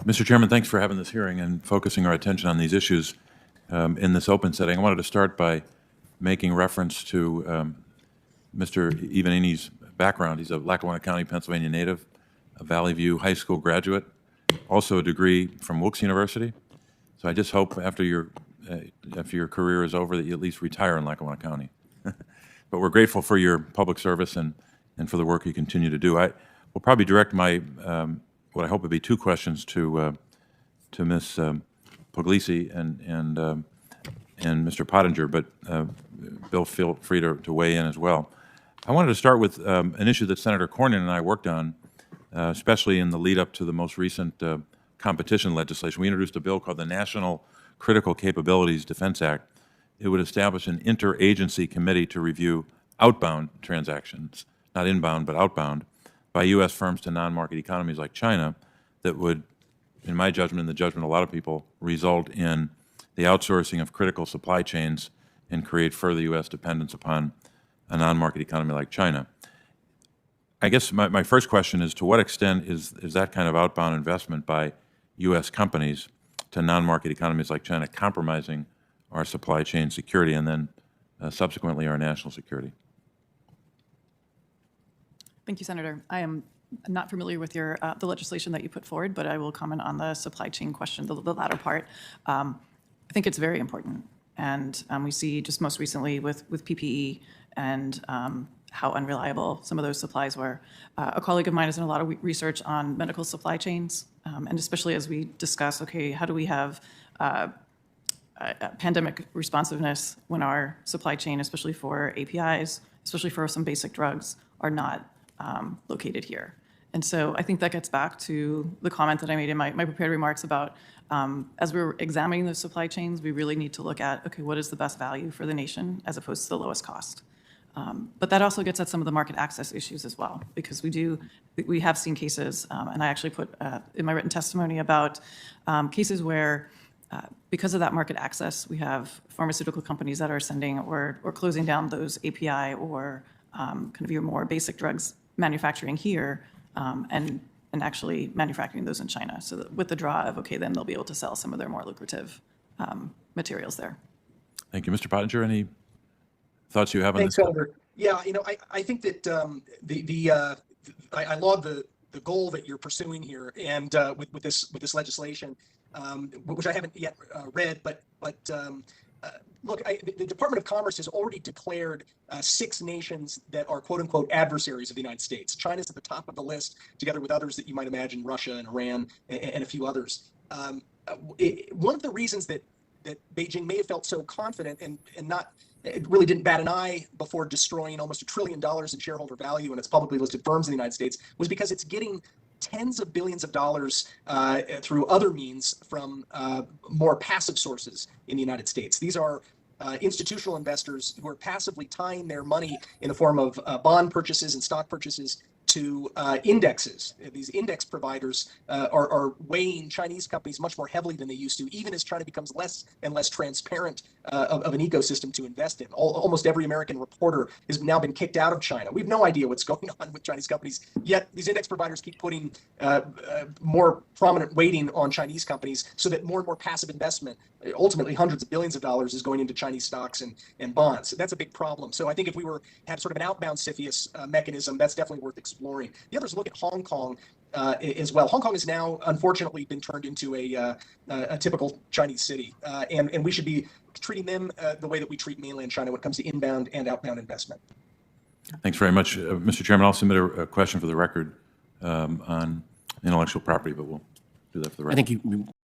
Mr. Chairman, thanks for having this hearing and focusing our attention on these issues in this open setting. I wanted to start by making reference to Mr. Ivanini's background. He's a Lackawanna County, Pennsylvania native, a Valley View High School graduate, also a degree from Wilkes University. So I just hope after your career is over that you at least retire in Lackawanna County. But we're grateful for your public service and for the work you continue to do. I will probably direct my what I hope would be two questions to Ms. Puglisi and Mr. Pottinger, but Bill, feel free to weigh in as well. I wanted to start with an issue that Senator Cornyn and I worked on, especially in the lead up to the most recent competition legislation. We introduced a bill called the National Critical Capabilities Defense Act. It would establish an interagency committee to review outbound transactions, not inbound, but outbound, by U.S. firms to non-market economies like China that would, in my judgment and the judgment of a lot of people, result in the outsourcing of critical supply chains and create further U.S. dependence upon a non-market economy like China. I guess my first question is, to what extent is that kind of outbound investment by U.S. companies to non-market economies like China compromising our supply chain security and then subsequently our national security? Thank you, Senator. I am not familiar with the legislation that you put forward, but I will comment on the supply chain question, the latter part. I think it's very important. And we see just most recently with PPE and how unreliable some of those supplies were. A colleague of mine has done a lot of research on medical supply chains, and especially as we discuss, okay, how do we have pandemic responsiveness when our supply chain, especially for APIs, especially for some basic drugs, are not located here. And so I think that gets back to the comment that I made in my prepared remarks about as we're examining those supply chains, we really need to look at, okay, what is the best value for the nation as opposed to the lowest cost? But that also gets at some of the market access issues as well, because we have seen cases, and I actually put in my written testimony about cases where because of that market access, we have pharmaceutical companies that are sending or closing down those API or kind of your more basic drugs manufacturing here and actually manufacturing those in China. So that with the draw of, okay, then they'll be able to sell some of their more lucrative materials there. Thank you. Mr. Pottinger, any thoughts you have on Thanks, this? Senator. Yeah, I think that I laud the goal that you're pursuing here, and with this legislation, which I haven't yet read, but look, the Department of Commerce has already declared 6 nations that are quote unquote adversaries of the United States. China's at the top of the list, together with others that you might imagine, Russia and Iran and a few others. One of the reasons that Beijing may have felt so confident and not, it really didn't bat an eye before destroying almost $1 trillion in shareholder value in its publicly listed firms in the United States was because it's getting tens of billions of dollars through other means from more passive sources in the United States. These are institutional investors who are passively tying their money in the form of bond purchases and stock purchases to indexes. These index providers are weighing Chinese companies much more heavily than they used to, even as China becomes less and less transparent of an ecosystem to invest in. Almost every American reporter has now been kicked out of China. We have no idea what's going on with Chinese companies, yet these index providers keep putting more prominent weighting on Chinese companies so that more and more passive investment, ultimately hundreds of billions of dollars, is going into Chinese stocks and bonds. So that's a big problem. So I think if we were to have sort of an outbound CFIUS mechanism, that's definitely worth exploring. The others look at Hong Kong as well. Hong Kong has now, unfortunately, been turned into a typical Chinese city, and we should be treating them the way that we treat mainland China when it comes to inbound and outbound investment. Thanks very much. Mr. Chairman, I'll submit a question for the record on intellectual property, but we'll do that for the record. I think you